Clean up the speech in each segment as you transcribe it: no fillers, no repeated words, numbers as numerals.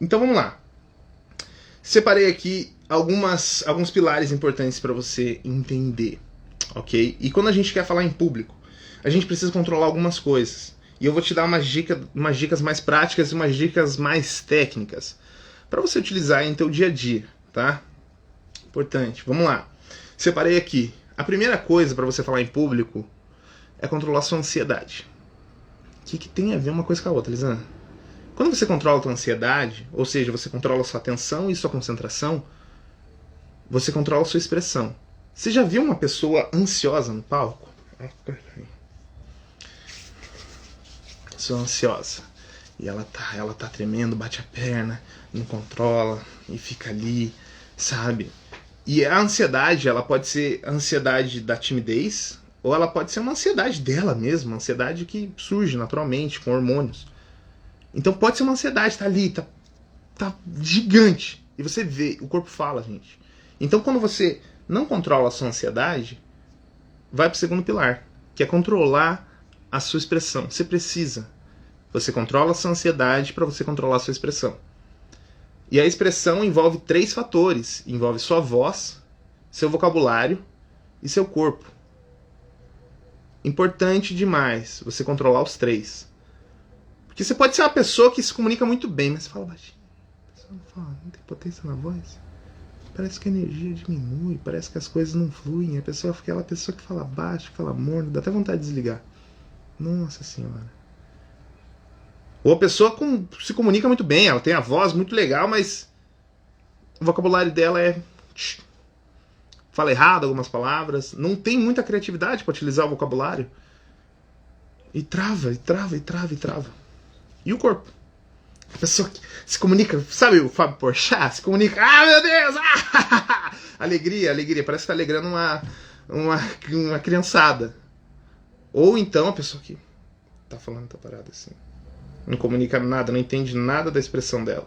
Então vamos lá. Separei aqui alguns pilares importantes para você entender, ok? E quando a gente quer falar em público, a gente precisa controlar algumas coisas. E eu vou te dar umas dicas mais práticas e umas dicas mais técnicas para você utilizar em teu dia a dia, tá? Importante. Vamos lá. Separei aqui. A primeira coisa para você falar em público é controlar sua ansiedade. O que tem a ver uma coisa com a outra, Lisana? Quando você controla a sua ansiedade, ou seja, você controla a sua atenção e sua concentração, você controla a sua expressão. Você já viu uma pessoa ansiosa no palco? Pessoa ansiosa. E ela tá tremendo, bate a perna, não controla e fica ali, sabe? E a ansiedade, ela pode ser a ansiedade da timidez, ou ela pode ser uma ansiedade dela mesma, uma ansiedade que surge naturalmente com hormônios. Então pode ser uma ansiedade, tá ali, tá gigante. E você vê, o corpo fala, gente. Então quando você não controla a sua ansiedade, vai pro segundo pilar, que é controlar a sua expressão. Você precisa. Você controla a sua ansiedade para você controlar a sua expressão. E a expressão envolve 3 fatores. Envolve sua voz, seu vocabulário e seu corpo. Importante demais você controlar os 3. Porque você pode ser uma pessoa que se comunica muito bem, mas você fala baixinho. A pessoa não fala, não tem potência na voz. Parece que a energia diminui, parece que as coisas não fluem. A pessoa fica aquela pessoa que fala baixo, que fala morno, dá até vontade de desligar. Nossa senhora. Ou a pessoa se comunica muito bem, ela tem a voz muito legal, mas o vocabulário dela fala errado algumas palavras, não tem muita criatividade para utilizar o vocabulário. E trava. E o corpo? A pessoa que se comunica, sabe o Fábio Porchat? Se comunica, meu Deus! Alegria, parece que tá alegrando uma criançada. Ou então a pessoa que tá falando, tá parada assim. Não comunica nada, não entende nada da expressão dela.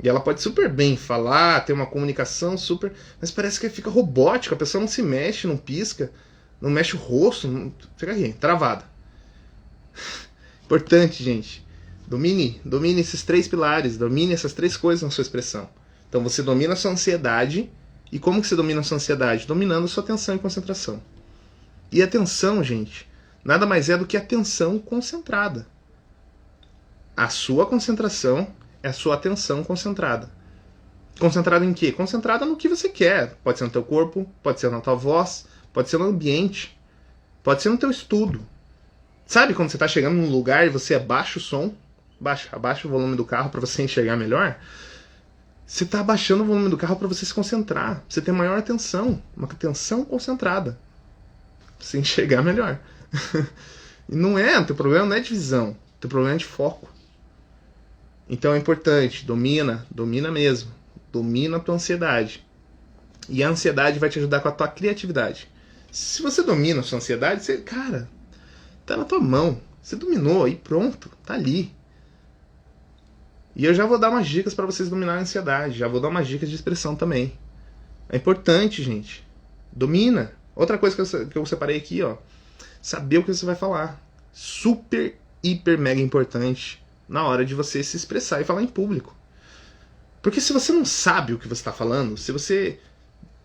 E ela pode super bem falar, ter uma comunicação super... Mas parece que fica robótico, a pessoa não se mexe, não pisca, não mexe o rosto, fica aqui, travada. Importante, gente. Domine esses 3 pilares, domine essas 3 coisas na sua expressão. Então você domina a sua ansiedade. E como que você domina a sua ansiedade? Dominando a sua atenção e concentração. E atenção, gente, nada mais é do que atenção concentrada. A sua concentração é a sua atenção concentrada. Concentrada em quê? Concentrada no que você quer. Pode ser no teu corpo, pode ser na tua voz, pode ser no ambiente, pode ser no teu estudo. Sabe quando você está chegando num lugar e você abaixa o som, abaixa o volume do carro para você enxergar melhor? Você está abaixando o volume do carro para você se concentrar, pra você ter maior atenção, uma atenção concentrada, pra você enxergar melhor. E não é, o teu problema não é de visão, o teu problema é de foco. Então é importante, domina mesmo, domina a tua ansiedade. E a ansiedade vai te ajudar com a tua criatividade. Se você domina a sua ansiedade, você, cara, tá na tua mão. Você dominou e pronto, tá ali. E eu já vou dar umas dicas para vocês dominarem a ansiedade. Já vou dar umas dicas de expressão também. É importante, gente. Domina. Outra coisa que eu separei aqui, ó. Saber o que você vai falar. Super, hiper, mega importante na hora de você se expressar e falar em público. Porque se você não sabe o que você está falando, se você,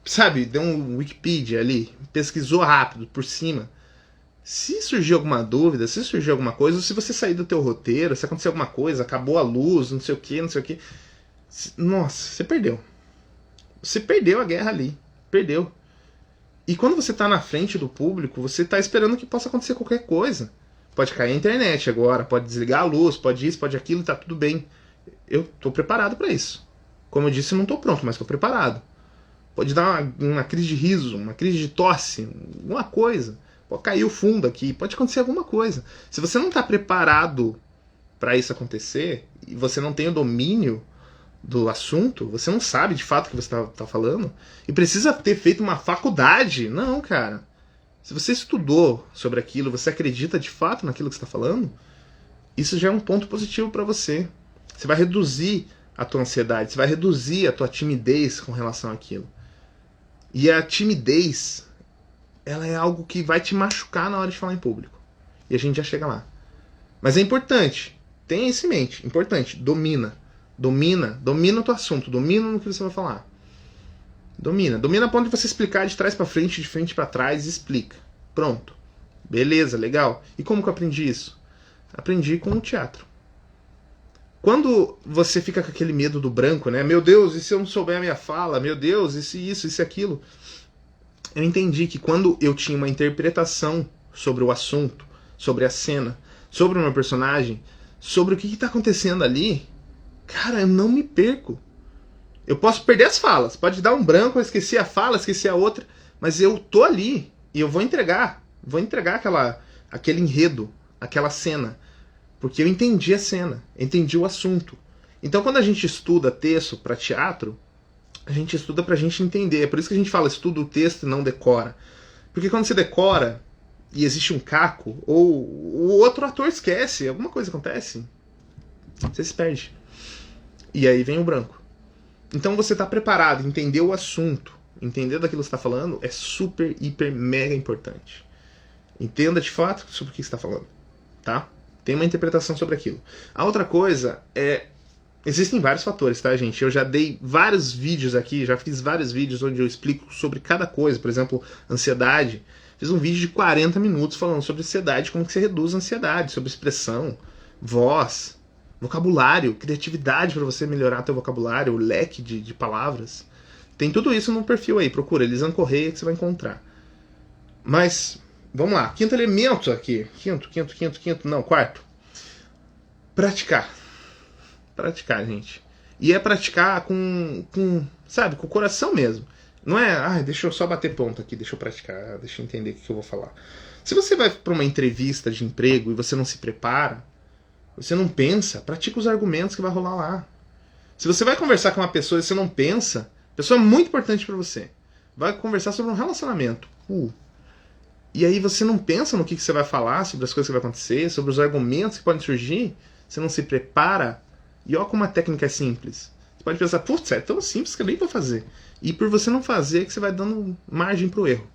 sabe, deu um Wikipedia ali, pesquisou rápido, por cima, se surgir alguma dúvida, se surgir alguma coisa, ou se você sair do teu roteiro, se acontecer alguma coisa, acabou a luz, não sei o que, nossa, você perdeu. Você perdeu a guerra ali. Perdeu. E quando você está na frente do público, você está esperando que possa acontecer qualquer coisa. Pode cair a internet agora, pode desligar a luz, pode isso, pode aquilo, tá tudo bem. Eu tô preparado para isso. Como eu disse, eu não tô pronto, mas tô preparado. Pode dar uma crise de riso, uma crise de tosse, alguma coisa. Pode cair o fundo aqui, pode acontecer alguma coisa. Se você não tá preparado para isso acontecer, e você não tem o domínio do assunto, você não sabe de fato o que você tá falando, e precisa ter feito uma faculdade. Não, cara. Se você estudou sobre aquilo, você acredita de fato naquilo que você está falando, isso já é um ponto positivo para você. Você vai reduzir a tua ansiedade, você vai reduzir a tua timidez com relação àquilo. E a timidez, ela é algo que vai te machucar na hora de falar em público. E a gente já chega lá. Mas é importante, tenha isso em mente, importante, domina. Domina o teu assunto, domina no que você vai falar. Domina a ponto de você explicar de trás para frente, de frente para trás, explica. Pronto. Beleza, legal. E como que eu aprendi isso? Aprendi com o teatro. Quando você fica com aquele medo do branco, né? Meu Deus, e se eu não souber a minha fala? Meu Deus, e se isso, e se aquilo? Eu entendi que quando eu tinha uma interpretação sobre o assunto, sobre a cena, sobre o meu personagem, sobre o que está acontecendo ali, cara, eu não me perco. Eu posso perder as falas, pode dar um branco, eu esqueci a fala, esqueci a outra, mas eu tô ali e eu vou entregar aquele enredo, aquela cena, porque eu entendi a cena, entendi o assunto. Então quando a gente estuda texto para teatro, a gente estuda pra gente entender. É por isso que a gente fala, estuda o texto e não decora. Porque quando você decora e existe um caco, ou o outro ator esquece, alguma coisa acontece, você se perde. E aí vem o branco. Então você tá preparado, entender o assunto, entender daquilo que você está falando, é super, hiper, mega importante. Entenda de fato sobre o que você está falando, tá? Tem uma interpretação sobre aquilo. A outra coisa é... Existem vários fatores, tá, gente? Eu já dei vários vídeos aqui, já fiz vários vídeos onde eu explico sobre cada coisa. Por exemplo, ansiedade. Fiz um vídeo de 40 minutos falando sobre ansiedade, como que você reduz a ansiedade, sobre expressão, voz, vocabulário, criatividade para você melhorar teu vocabulário, o leque de palavras. Tem tudo isso no perfil aí, procura, Elisan Correia, que você vai encontrar. Mas, vamos lá, quinto elemento aqui. Quarto. Praticar. Praticar, gente. E é praticar com o coração mesmo. Não é, deixa eu só bater ponto aqui, deixa eu praticar, deixa eu entender o que eu vou falar. Se você vai para uma entrevista de emprego e você não se prepara, você não pensa, pratica os argumentos que vai rolar lá. Se você vai conversar com uma pessoa e você não pensa, a pessoa é muito importante para você. Vai conversar sobre um relacionamento. E aí você não pensa no que você vai falar, sobre as coisas que vai acontecer, sobre os argumentos que podem surgir, você não se prepara. E olha como a técnica é simples. Você pode pensar, putz, é tão simples que eu nem vou fazer. E por você não fazer, é que você vai dando margem para o erro.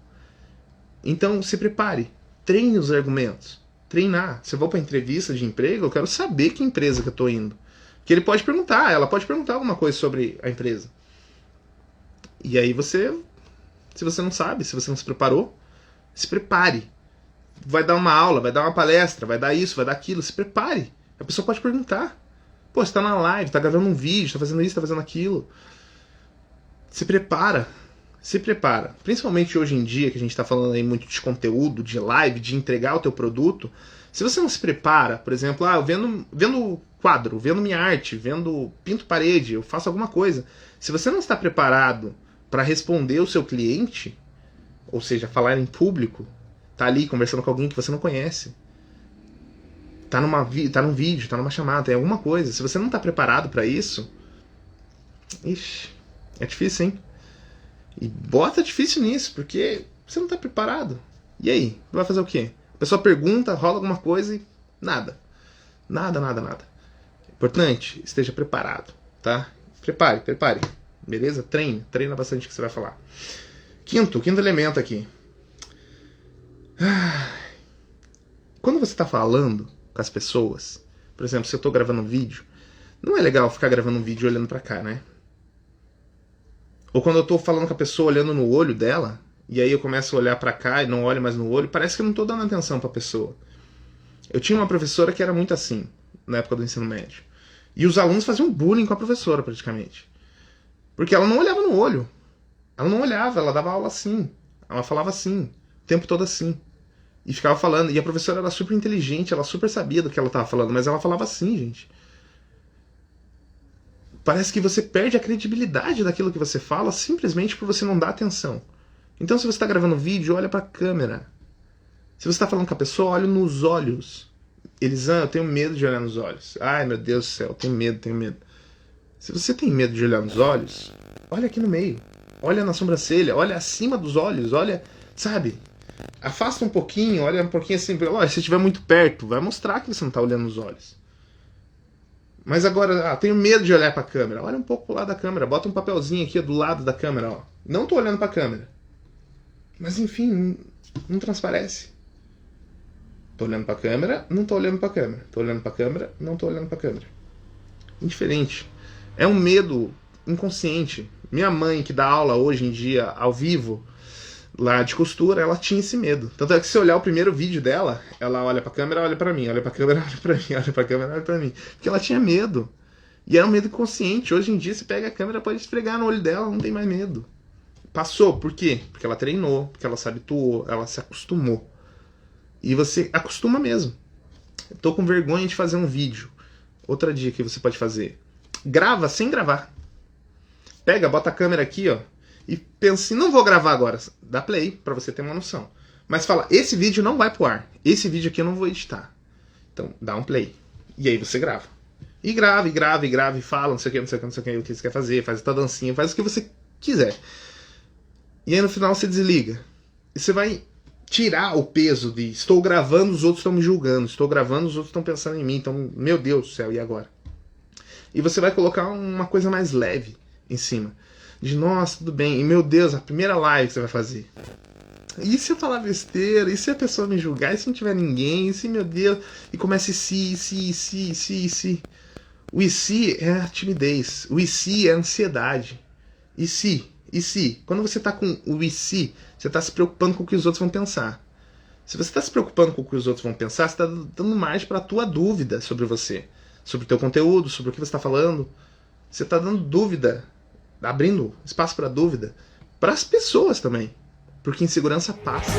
Então, se prepare. Treine os argumentos. Treinar. Se eu vou para entrevista de emprego, eu quero saber que empresa que eu estou indo. Porque ele pode perguntar, ela pode perguntar alguma coisa sobre a empresa. E aí você, se você não sabe, se você não se preparou, se prepare. Vai dar uma aula, vai dar uma palestra, vai dar isso, vai dar aquilo. Se prepare. A pessoa pode perguntar. Pô, você tá na live, tá gravando um vídeo, tá fazendo isso, tá fazendo aquilo. Se prepara. Se prepara. Principalmente hoje em dia, que a gente tá falando aí muito de conteúdo, de live, de entregar o teu produto. Se você não se prepara, por exemplo, eu vendo quadro, vendo minha arte, pinto parede, eu faço alguma coisa. Se você não está preparado para responder o seu cliente, ou seja, falar em público, tá ali conversando com alguém que você não conhece, tá num vídeo, tá numa chamada, tem alguma coisa. Se você não tá preparado para isso, ixi, é difícil, hein? E bota difícil nisso, porque você não tá preparado. E aí? Vai fazer o quê? A pessoa pergunta, rola alguma coisa e nada. Nada. Importante, esteja preparado, tá? Prepare. Beleza? Treina bastante o que você vai falar. Quinto elemento aqui. Quando você tá falando com as pessoas, por exemplo, se eu tô gravando um vídeo, não é legal ficar gravando um vídeo olhando pra cá, né? Ou quando eu tô falando com a pessoa olhando no olho dela, e aí eu começo a olhar pra cá e não olho mais no olho, parece que eu não tô dando atenção pra pessoa. Eu tinha uma professora que era muito assim, na época do ensino médio. E os alunos faziam bullying com a professora, praticamente. Porque ela não olhava no olho. Ela não olhava, ela dava aula assim. Ela falava assim, o tempo todo assim. E ficava falando. E a professora era super inteligente, ela super sabia do que ela estava falando, mas ela falava assim, gente. Parece que você perde a credibilidade daquilo que você fala simplesmente por você não dar atenção. Então, se você está gravando vídeo, olha para a câmera. Se você está falando com a pessoa, olha nos olhos. Elisan, eu tenho medo de olhar nos olhos. Ai, meu Deus do céu, tenho medo. Se você tem medo de olhar nos olhos, olha aqui no meio. Olha na sobrancelha, olha acima dos olhos, olha, sabe? Afasta um pouquinho, olha um pouquinho assim. Olha, se estiver muito perto, vai mostrar que você não está olhando nos olhos. Mas agora, tenho medo de olhar para a câmera. Olha um pouco pro lado da câmera, bota um papelzinho aqui do lado da câmera, ó. Não estou olhando para a câmera. Mas enfim, não transparece. Tô olhando para a câmera, não tô olhando para a câmera. Tô olhando para a câmera, não tô olhando para a câmera. Indiferente. É um medo inconsciente. Minha mãe, que dá aula hoje em dia ao vivo, lá de costura, ela tinha esse medo. Tanto é que se olhar o primeiro vídeo dela, ela olha pra câmera, olha pra mim, olha pra câmera, olha pra mim, olha pra câmera, olha pra mim. Porque ela tinha medo. E era um medo inconsciente. Hoje em dia, você pega a câmera, pode esfregar no olho dela, não tem mais medo. Passou. Por quê? Porque ela treinou, porque ela se habituou, ela se acostumou. E você acostuma mesmo. Eu tô com vergonha de fazer um vídeo. Outra dica que você pode fazer. Grava sem gravar. Pega, bota a câmera aqui, ó, e pensa assim, não vou gravar agora. Dá play pra você ter uma noção. Mas fala, esse vídeo não vai pro ar. Esse vídeo aqui eu não vou editar. Então, dá um play. E aí você grava. E grava, e grava, e grava, e fala, não sei o que, não sei o que, não sei o que você quer fazer, faz a tua dancinha, faz o que você quiser. E aí no final você desliga. E você vai tirar o peso de estou gravando, os outros estão me julgando, estou gravando, os outros estão pensando em mim, então, meu Deus do céu, e agora? E você vai colocar uma coisa mais leve em cima. De, nossa, tudo bem, e meu Deus, a primeira live que você vai fazer. E se eu falar besteira? E se a pessoa me julgar? E se não tiver ninguém? E se, meu Deus? E começa e se. O e se é a timidez. O e se é a ansiedade. E se? Quando você tá com o e se, você tá se preocupando com o que os outros vão pensar. Se você tá se preocupando com o que os outros vão pensar, você tá dando margem pra tua dúvida sobre você. Sobre o teu conteúdo, sobre o que você tá falando. Você tá dando dúvida, abrindo espaço pra dúvida, pras pessoas também. Porque insegurança passa.